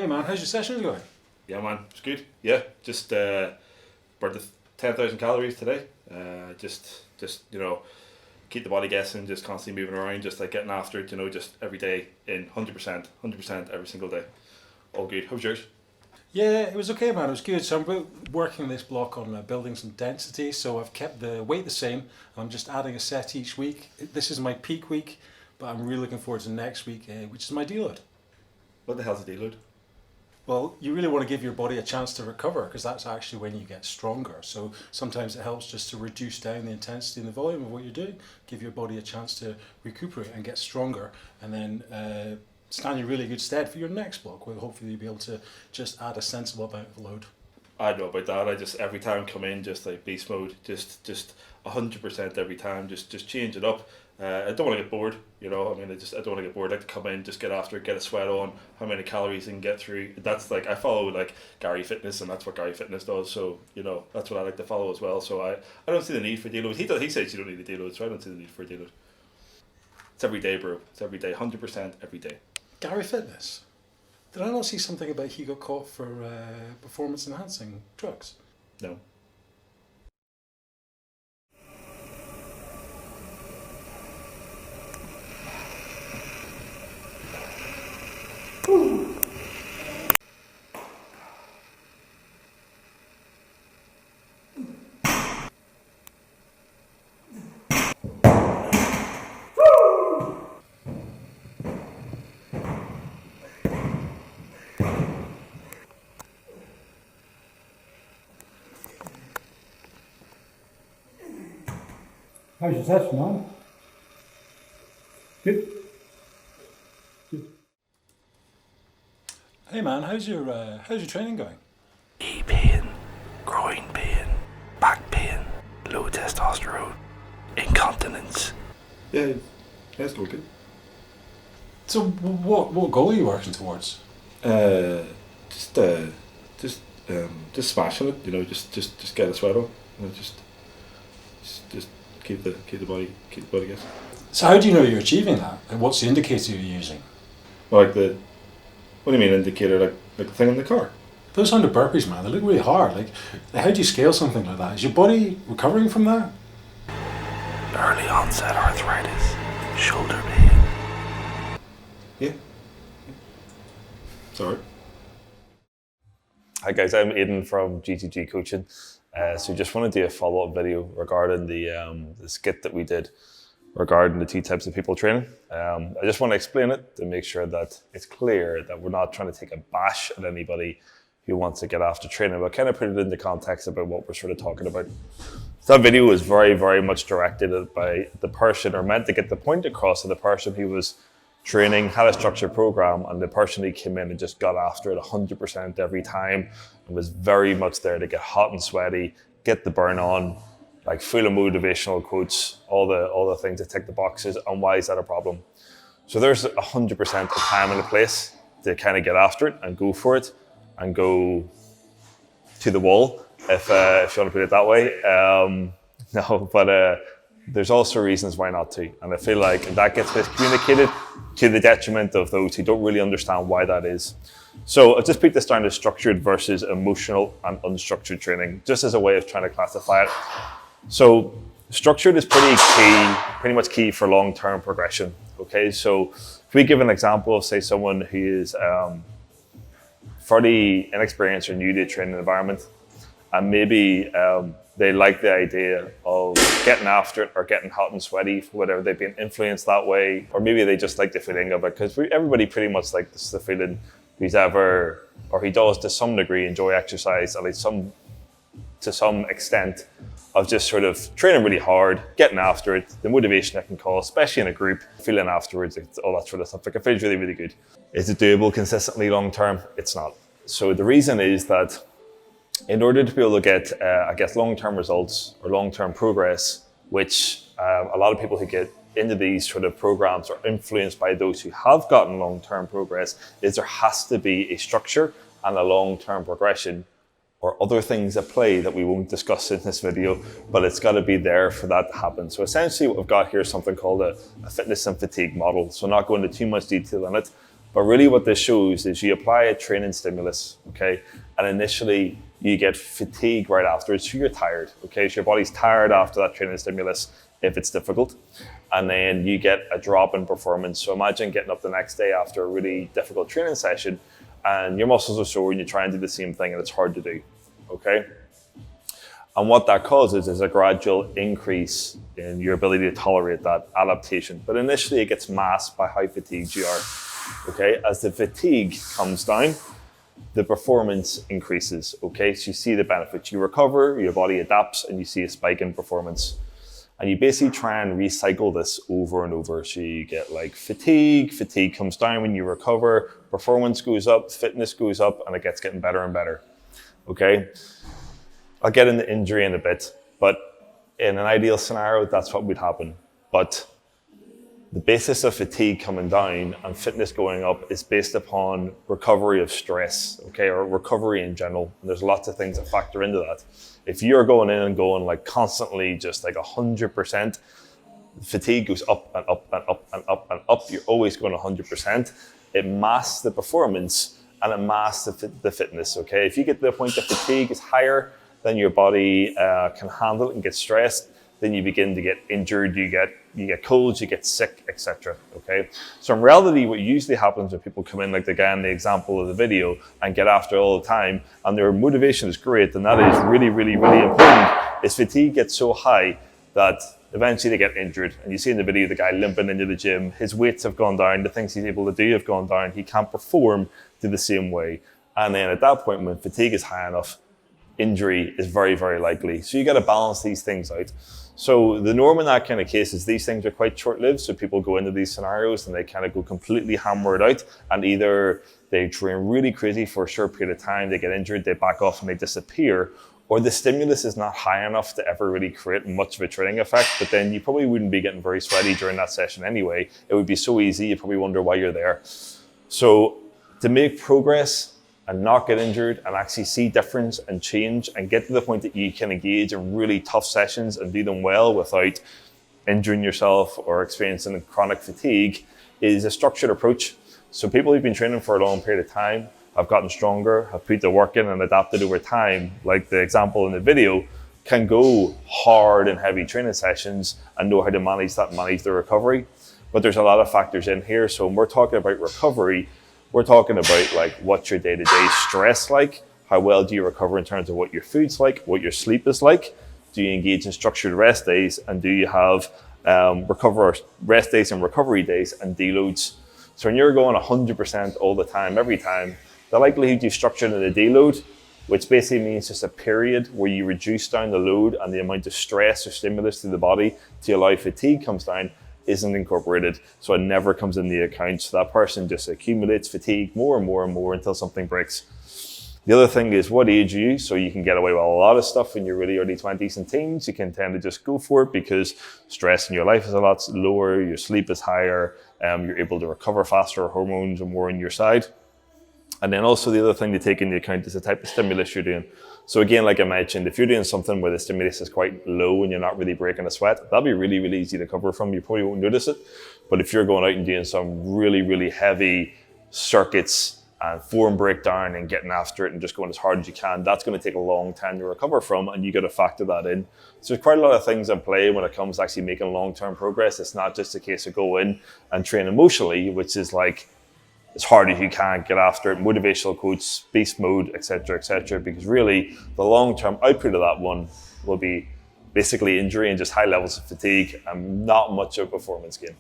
Hey man, how's your sessions going? Yeah man, it's good. Yeah, just burned the 10,000 calories today. Just you know, keep the body guessing, just constantly moving around, just like getting after it, you know, just every day in 100% every single day. All good. How's yours? Yeah, it was okay man, it was good. So I'm working this block on building some density, so I've kept the weight the same. I'm just adding a set each week. This is my peak week, but I'm really looking forward to next week, which is my deload. What the hell's a deload? Well, you really want to give your body a chance to recover because that's actually when you get stronger. So sometimes it helps just to reduce down the intensity and the volume of what you're doing, give your body a chance to recuperate and get stronger, and then stand you really good stead for your next block, where hopefully you'll be able to just add a sensible amount of load. I don't know about that. I just every time come in just like beast mode, just 100% every time, just change it up. I don't want to get bored, you know. I mean, I don't want to get bored. I like to come in, just get after it, get a sweat on. How many calories I can get through. That's like I follow like Gary Fitness, and that's what Gary Fitness does. So you know that's what I like to follow as well. So I don't see the need for deload. He says you don't need a deload, so I don't see the need for a deload. It's every day, bro. It's every day, 100% every day. Gary Fitness? Did I not see something about he got caught for performance enhancing drugs? No. How's your session, man? Good. Hey man, how's your training going? Knee pain, groin pain, back pain, low testosterone, incontinence. Yeah, it's going good. So what goal are you working towards? Just smashing it, you know. Just get a sweat on, you know, just keep the body guessing. So how do you know you're achieving that? Like, what's the indicator you're using? Like what do you mean indicator? Like the thing in the car? Those 100 burpees, man, they look really hard. Like, how do you scale something like that? Is your body recovering from that? Early onset arthritis, shoulder pain. Yeah. Sorry. Hi guys, I'm Aidan from GTG Coaching. So just want to do a follow-up video regarding the skit that we did regarding the two types of people training. I just want to explain it to make sure that it's clear that we're not trying to take a bash at anybody who wants to get after training, but kind of put it into context about what we're sort of talking about. So that video was very, very much directed at by the person, or meant to get the point across to the person who was training, had a structured program, and the person who came in and just got after it 100% every time and was very much there to get hot and sweaty, get the burn on, like full of motivational quotes, all the things that tick the boxes. And why is that a problem? So there's 100% a time and a place to kind of get after it and go for it and go to the wall, if you want to put it that way. There's also reasons why not to. And I feel like that gets miscommunicated to the detriment of those who don't really understand why that is. So I'll just put this down to structured versus emotional and unstructured training, just as a way of trying to classify it. So structured is pretty much key for long-term progression. Okay, so if we give an example of, say, someone who is fairly inexperienced or new to a training environment, and maybe they like the idea of getting after it or getting hot and sweaty for whatever, they've been influenced that way, or maybe they just like the feeling of it, because everybody pretty much likes the feeling who's ever, or he does to some degree, enjoy exercise, at least to some extent, of just sort of training really hard, getting after it, the motivation it can cause, especially in a group, feeling afterwards, all that sort of stuff. Like, it feels really, really good. Is it doable consistently long term? It's not. So the reason is that in order to be able to get, long-term results or long-term progress, which a lot of people who get into these sort of programs are influenced by those who have gotten long-term progress, is there has to be a structure and a long-term progression, or other things at play that we won't discuss in this video, but it's got to be there for that to happen. So essentially what we've got here is something called a fitness and fatigue model. So not going into too much detail on it, But really what this shows is you apply a training stimulus, okay? And initially you get fatigue right after it, so you're tired, okay? So your body's tired after that training stimulus if it's difficult. And then you get a drop in performance. So imagine getting up the next day after a really difficult training session and your muscles are sore and you try and do the same thing and it's hard to do, okay? And what that causes is a gradual increase in your ability to tolerate that adaptation. But initially it gets masked by how fatigued you are, okay? As the fatigue comes down, the performance increases, okay? So you see the benefits. You recover, your body adapts, and you see a spike in performance. And you basically try and recycle this over and over. So you get like fatigue comes down when you recover, performance goes up, fitness goes up, and it gets getting better and better, okay? I'll get into injury in a bit, but in an ideal scenario, that's what would happen. But the basis of fatigue coming down and fitness going up is based upon recovery of stress, okay, or recovery in general. And there's lots of things that factor into that. If you're going in and going like constantly just like 100%, fatigue goes up and up and up and up and up. You're always going 100%. It masks the performance and it masks the fitness, okay? If you get to the point that fatigue is higher than your body can handle and get stressed, then you begin to get injured, you get colds, you get sick, etc. Okay, so in reality, what usually happens when people come in, like the guy in the example of the video, and get after all the time, and their motivation is great, and that is really, really, really important, is fatigue gets so high that eventually they get injured. And you see in the video the guy limping into the gym, his weights have gone down, the things he's able to do have gone down, he can't perform to the same way. And then at that point, when fatigue is high enough, injury is very, very likely. So you got to balance these things out. So the norm in that kind of case is these things are quite short-lived. So people go into these scenarios and they kind of go completely hammered out, and either they train really crazy for a short period of time, they get injured, they back off and they disappear, or the stimulus is not high enough to ever really create much of a training effect, but then you probably wouldn't be getting very sweaty during that session anyway. It would be so easy, you probably wonder why you're there. So to make progress and not get injured and actually see difference and change and get to the point that you can engage in really tough sessions and do them well without injuring yourself or experiencing chronic fatigue is a structured approach. So people who've been training for a long period of time have gotten stronger, have put the work in and adapted over time, like the example in the video, can go hard and heavy training sessions and know how to manage the recovery. But there's a lot of factors in here. So when we're talking about recovery, we're talking about like what's your day-to-day stress like, how well do you recover in terms of what your food's like, what your sleep is like, do you engage in structured rest days, and do you have rest days and recovery days and deloads. So when you're going 100% all the time, every time, the likelihood you structure in a deload, which basically means just a period where you reduce down the load and the amount of stress or stimulus to the body to allow fatigue comes down, isn't incorporated. So it never comes in the account. So that person just accumulates fatigue more and more and more until something breaks. The other thing is what age are you? So you can get away with a lot of stuff in your really early 20s and teens. You can tend to just go for it because stress in your life is a lot lower, your sleep is higher, you're able to recover faster, hormones are more on your side. And then also the other thing to take into account is the type of stimulus you're doing. So again, like I mentioned, if you're doing something where the stimulus is quite low and you're not really breaking a sweat, that'll be really, really easy to cover from. You probably won't notice it. But if you're going out and doing some really, really heavy circuits and form breakdown and getting after it and just going as hard as you can, that's going to take a long time to recover from, and you got to factor that in. So there's quite a lot of things in play when it comes to actually making long-term progress. It's not just a case of go in and train emotionally, which is like, as hard as you can, get after it, motivational coach, beast mode, etc., because really the long-term output of that one will be basically injury and just high levels of fatigue and not much of a performance gain.